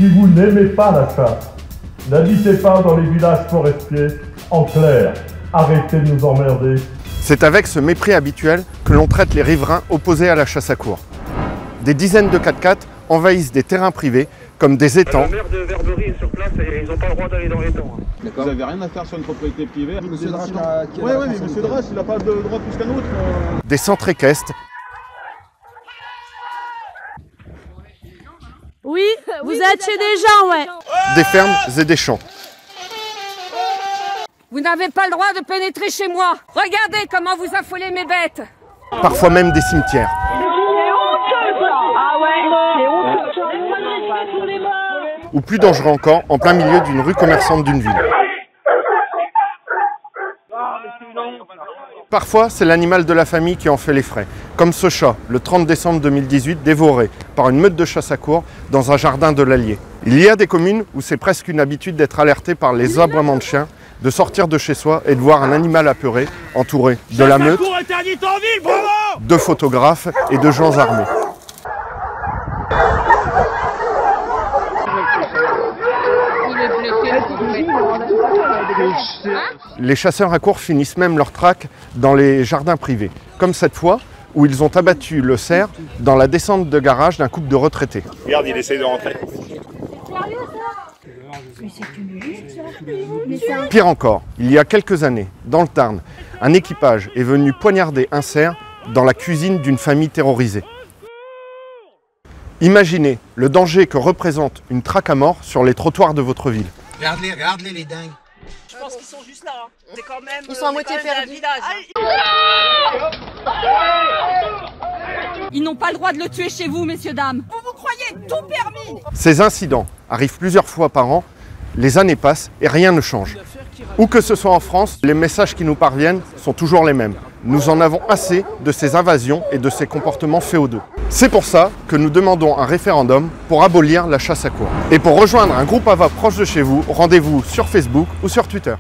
Si vous n'aimez pas la chasse, n'habitez pas dans les villages forestiers. En clair, arrêtez de nous emmerder. C'est avec ce mépris habituel que l'on traite les riverains opposés à la chasse à courre. Des dizaines de 4x4 envahissent des terrains privés comme des étangs. Le maire de Verberie est sur place et ils n'ont pas le droit d'aller dans l'étang. Vous n'avez rien à faire sur une propriété privée. Monsieur Drache, Oui, mais monsieur Drache, il n'a pas de droit plus qu'un autre. Des centres équestres. Oui, vous êtes chez des gens, ouais. Des fermes et des champs. Vous n'avez pas le droit de pénétrer chez moi. Regardez comment vous affolez mes bêtes. Parfois même des cimetières. Ou plus dangereux encore, en plein milieu d'une rue commerçante d'une ville. Parfois, c'est l'animal de la famille qui en fait les frais, comme ce chat, le 30 décembre 2018, dévoré par une meute de chasse à courre dans un jardin de l'Allier. Il y a des communes où c'est presque une habitude d'être alerté par les aboiements de chiens, de sortir de chez soi et de voir un animal apeuré, entouré de la meute, de photographes et de gens armés. Les chasseurs à courre finissent même leur traque dans les jardins privés, comme cette fois où ils ont abattu le cerf dans la descente de garage d'un couple de retraités. Regarde, il essaye de rentrer. Pire encore, il y a quelques années, dans le Tarn, un équipage est venu poignarder un cerf dans la cuisine d'une famille terrorisée. Imaginez le danger que représente une traque à mort sur les trottoirs de votre ville. Regarde-les, les dingues. Je pense qu'ils sont juste là. Hein. C'est quand même. Ils sont à moitié perdus. Ils n'ont pas le droit de le tuer chez vous, messieurs, dames. Vous croyez tout permis? Ces incidents arrivent plusieurs fois par an, les années passent et rien ne change. Où que ce soit en France, les messages qui nous parviennent sont toujours les mêmes. Nous en avons assez de ces invasions et de ces comportements féodaux. C'est pour ça que nous demandons un référendum pour abolir la chasse à courre. Et pour rejoindre un groupe AVA proche de chez vous, rendez-vous sur Facebook ou sur Twitter.